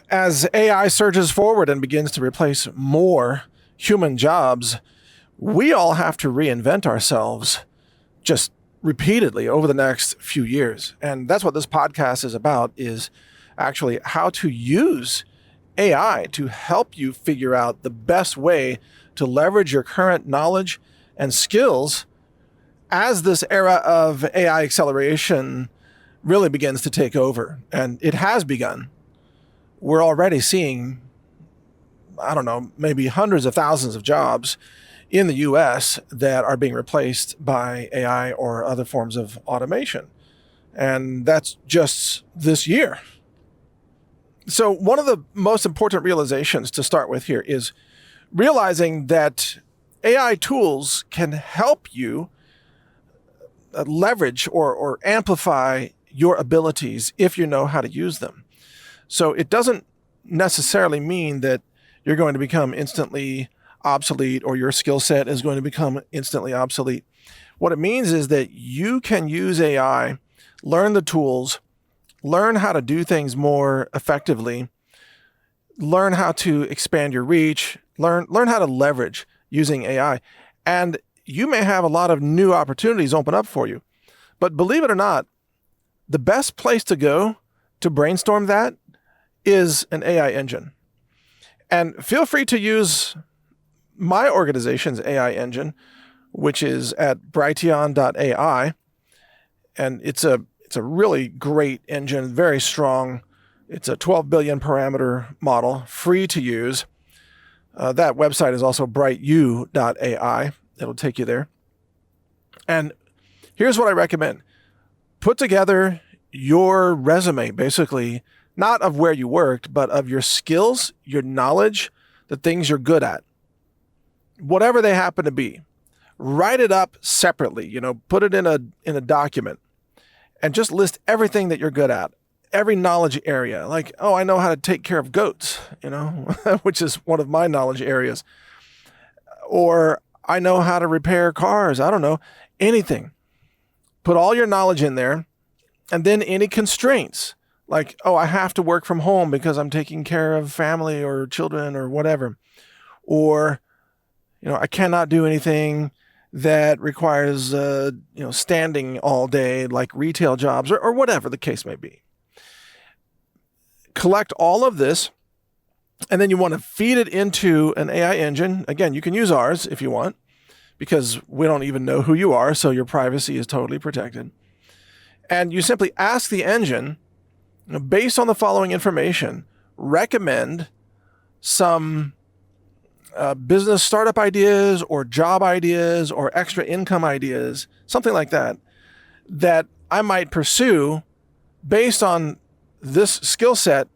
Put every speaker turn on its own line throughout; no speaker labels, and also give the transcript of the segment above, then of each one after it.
As AI surges forward and begins to replace more human jobs, we all have to reinvent ourselves just repeatedly over the next few years. And that's what this podcast is about, is actually how to use AI to help you figure out the best way to leverage your current knowledge and skills as this era of AI acceleration really begins to take over. And it has begun. We're already seeing, I don't know, maybe hundreds of thousands of jobs in the US that are being replaced by AI or other forms of automation. And that's just this year. So one of the most important realizations to start with here is realizing that AI tools can help you leverage or amplify your abilities if you know how to use them. So it doesn't necessarily mean that you're going to become instantly obsolete or your skill set is going to become instantly obsolete. What it means is that you can use AI, learn the tools, learn how to do things more effectively, learn how to expand your reach, learn how to leverage using AI. And you may have a lot of new opportunities open up for you. But believe it or not, the best place to go to brainstorm that is an AI engine. And feel free to use my organization's AI engine, which is at brighteon.ai. And it's a really great engine, very strong. It's a 12 billion parameter model, free to use. That website is also brighteon.ai. It'll take you there. And here's what I recommend. Put together your resume, basically, not of where you worked, but of your skills, your knowledge, the things you're good at, whatever they happen to be. Write it up separately, put it in a document and just list everything that you're good at, every knowledge area. Like, oh, I know how to take care of goats, which is one of my knowledge areas. Or I know how to repair cars. I don't know, anything. Put all your knowledge in there, and then any constraints, like, oh, I have to work from home because I'm taking care of family or children or whatever. Or, I cannot do anything that requires, standing all day, like retail jobs or whatever the case may be. Collect all of this, and then you want to feed it into an AI engine. Again, you can use ours if you want, because we don't even know who you are, so your privacy is totally protected. And you simply ask the engine, based on the following information, recommend some business startup ideas or job ideas or extra income ideas, something like that, that I might pursue based on this skill set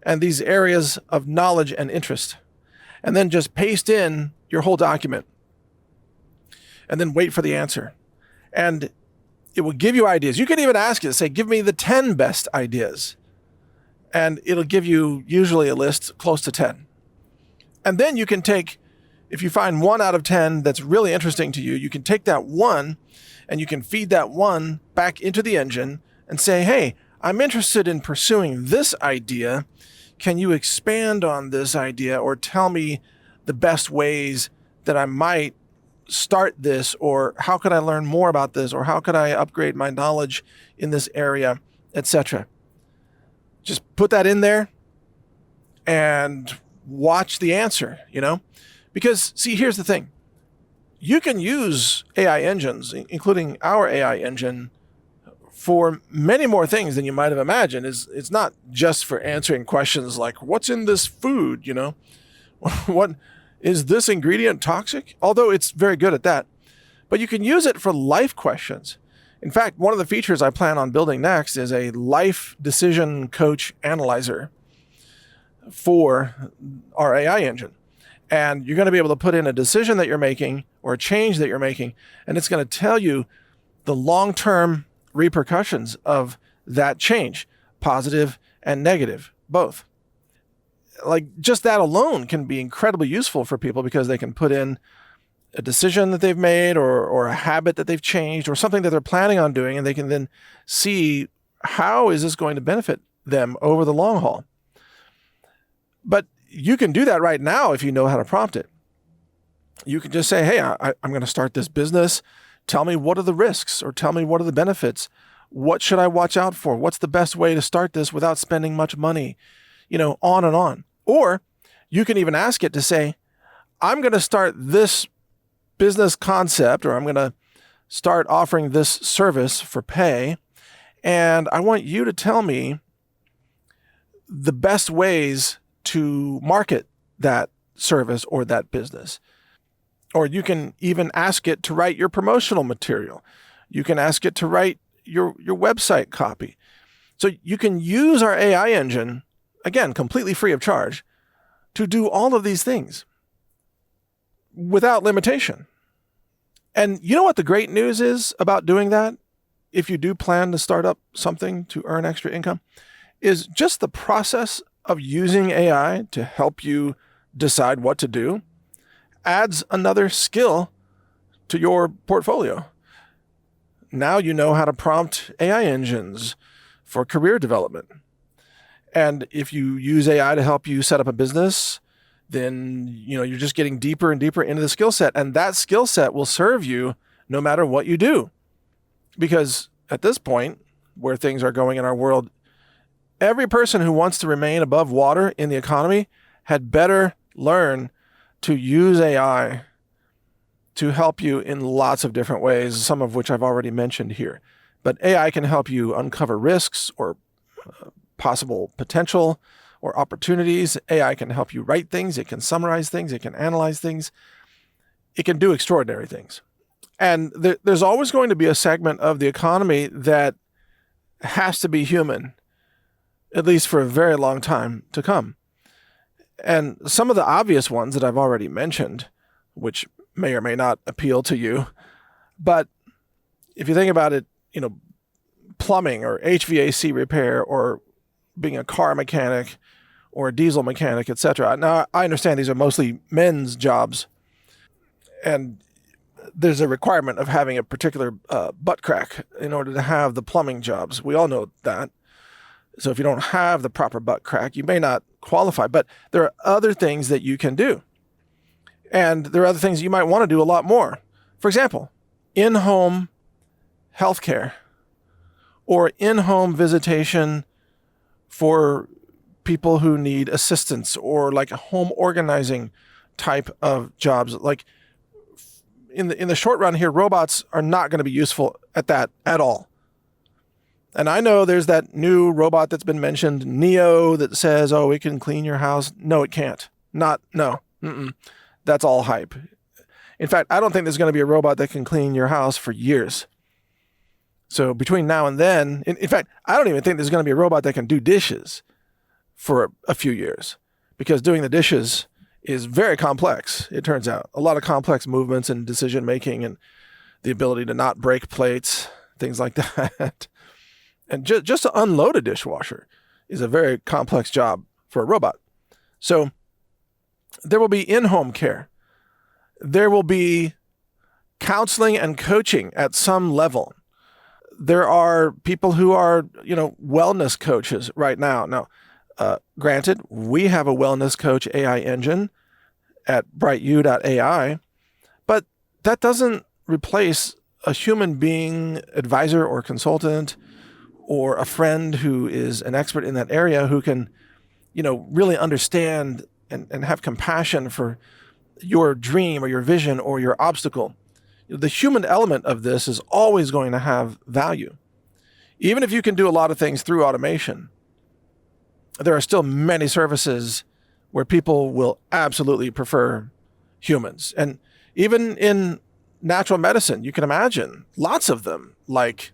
and these areas of knowledge and interest. And then just paste in your whole document and then wait for the answer. And it will give you ideas. You can even ask it, say, give me the 10 best ideas. And it'll give you usually a list close to 10. And then you can take, if you find 1 out of 10 that's really interesting to you, you can take that 1 and you can feed that 1 back into the engine and say, hey, I'm interested in pursuing this idea. Can you expand on this idea or tell me the best ways that I might start this, or how could I learn more about this, or how could I upgrade my knowledge in this area, etc. Just put that in there and watch the answer, because see, here's the thing. You can use AI engines, including our AI engine, for many more things than you might have imagined. It's not just for answering questions like, what's in this food? What is this ingredient toxic? Although it's very good at that. But you can use it for life questions. In fact, one of the features I plan on building next is a life decision coach analyzer for our AI engine. And you're going to be able to put in a decision that you're making or a change that you're making, and it's going to tell you the long-term repercussions of that change, positive and negative, both. Like, just that alone can be incredibly useful for people because they can put in a decision that they've made or a habit that they've changed or something that they're planning on doing, and they can then see how is this going to benefit them over the long haul. But you can do that right now if you know how to prompt it. You can just say, hey, I'm going to start this business. Tell me what are the risks, or tell me what are the benefits. What should I watch out for? What's the best way to start this without spending much money? On and on. Or you can even ask it to say, I'm going to start this business concept, or I'm going to start offering this service for pay. And I want you to tell me the best ways to market that service or that business. Or you can even ask it to write your promotional material. You can ask it to write your website copy. So you can use our AI engine, again, completely free of charge, to do all of these things without limitation. And you know what the great news is about doing that? If you do plan to start up something to earn extra income, is just the process of using AI to help you decide what to do adds another skill to your portfolio. Now you know how to prompt AI engines for career development. And if you use AI to help you set up a business, then you're just getting deeper and deeper into the skill set. And that skill set will serve you no matter what you do. Because at this point, where things are going in our world, every person who wants to remain above water in the economy had better learn to use AI to help you in lots of different ways, some of which I've already mentioned here. But AI can help you uncover risks or possible potential or opportunities. AI can help you write things. It can summarize things. It can analyze things. It can do extraordinary things. And there's always going to be a segment of the economy that has to be human, at least for a very long time to come. And some of the obvious ones that I've already mentioned, which may or may not appeal to you, but if you think about it, plumbing or HVAC repair or being a car mechanic or a diesel mechanic, etc. Now, I understand these are mostly men's jobs, and there's a requirement of having a particular butt crack in order to have the plumbing jobs. We all know that. So if you don't have the proper butt crack, you may not qualify. But there are other things that you can do. And there are other things you might want to do a lot more. For example, in-home healthcare or in-home visitation for people who need assistance, or like a home organizing type of jobs. Like in the short run here, robots are not going to be useful at that at all. And I know there's that new robot that's been mentioned, Neo, that says, oh, it can clean your house. No, it can't. No. That's all hype. In fact, I don't think there's going to be a robot that can clean your house for years. So between now and then, in fact, I don't even think there's going to be a robot that can do dishes for a few years, because doing the dishes is very complex, it turns out. A lot of complex movements and decision making and the ability to not break plates, things like that. And just to unload a dishwasher is a very complex job for a robot. So there will be in-home care. There will be counseling and coaching at some level. There are people who are, wellness coaches right now. Now, granted, we have a wellness coach AI engine at brightu.ai, but that doesn't replace a human being advisor or consultant or a friend who is an expert in that area who can, really understand and have compassion for your dream or your vision or your obstacle. The human element of this is always going to have value. Even if you can do a lot of things through automation, there are still many services where people will absolutely prefer humans. And even in natural medicine, you can imagine lots of them, like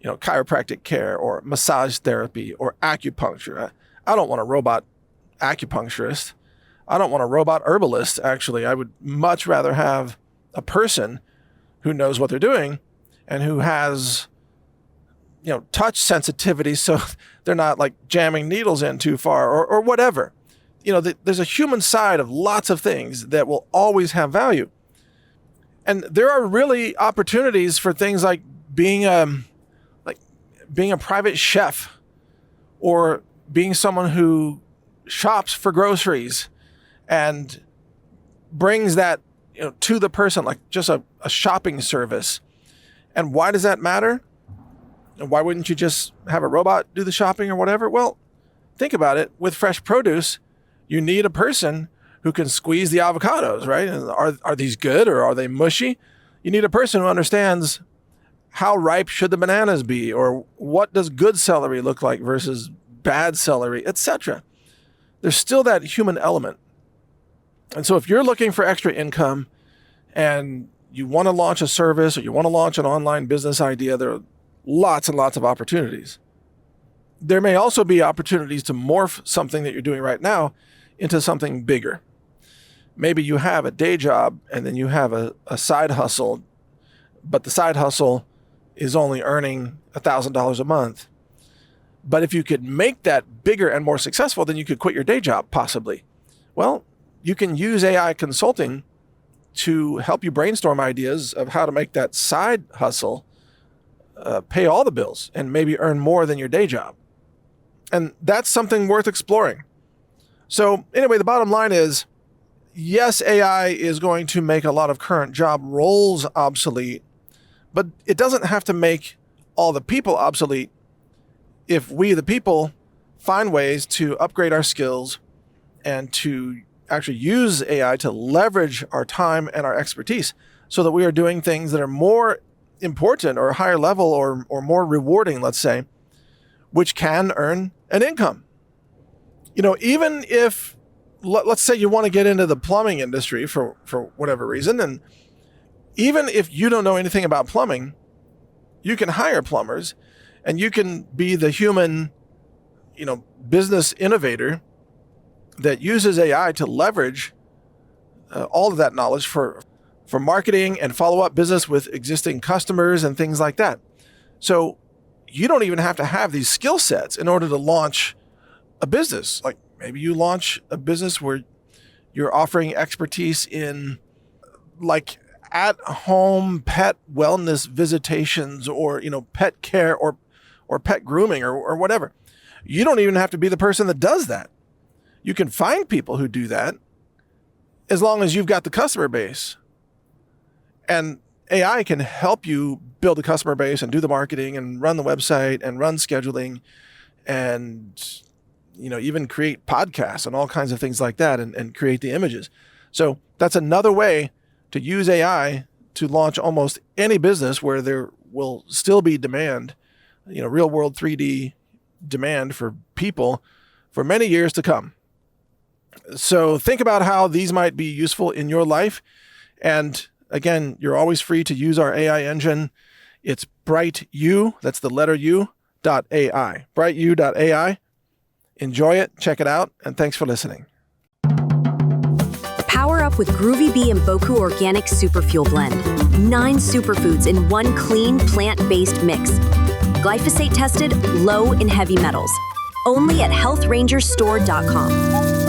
chiropractic care or massage therapy or acupuncture. I don't want a robot acupuncturist. I don't want a robot herbalist, actually. I would much rather have a person who knows what they're doing and who has, touch sensitivity so they're not like jamming needles in too far or whatever. There's a human side of lots of things that will always have value. And there are really opportunities for things like being a private chef, or being someone who shops for groceries and brings that to the person, like just a shopping service. And why does that matter? And why wouldn't you just have a robot do the shopping or whatever? Well, think about it. With fresh produce, you need a person who can squeeze the avocados, right? And are these good or are they mushy? You need a person who understands how ripe should the bananas be, or what does good celery look like versus bad celery, etc. There's still that human element. And so if you're looking for extra income and you want to launch a service or you want to launch an online business idea, there are lots and lots of opportunities. There may also be opportunities to morph something that you're doing right now into something bigger. Maybe you have a day job and then you have a side hustle, but the side hustle is only earning $1,000 a month. But if you could make that bigger and more successful, then you could quit your day job, possibly. Well, you can use AI consulting to help you brainstorm ideas of how to make that side hustle pay all the bills and maybe earn more than your day job. And that's something worth exploring. So anyway, the bottom line is, yes, AI is going to make a lot of current job roles obsolete, but it doesn't have to make all the people obsolete if we, the people, find ways to upgrade our skills and to actually use AI to leverage our time and our expertise so that we are doing things that are more important or higher level or more rewarding, let's say, which can earn an income. Even if, let's say you want to get into the plumbing industry for whatever reason, and even if you don't know anything about plumbing, you can hire plumbers and you can be the human, business innovator that uses AI to leverage all of that knowledge for marketing and follow-up business with existing customers and things like that. So you don't even have to have these skill sets in order to launch a business. Like maybe you launch a business where you're offering expertise in like at-home pet wellness visitations or, pet care or pet grooming or whatever. You don't even have to be the person that does that. You can find people who do that as long as you've got the customer base. And AI can help you build a customer base and do the marketing and run the website and run scheduling and, even create podcasts and all kinds of things like that and create the images. So that's another way to use AI to launch almost any business where there will still be demand, real world 3D demand for people for many years to come. So think about how these might be useful in your life. And again, you're always free to use our AI engine. It's BrightU, that's the letter U, .ai, BrightU.ai. Enjoy it, check it out, and thanks for listening.
Power up with Groovy Bee and Boku Organic Superfuel Blend. 9 superfoods in one clean, plant-based mix. Glyphosate tested, low in heavy metals. Only at healthrangerstore.com.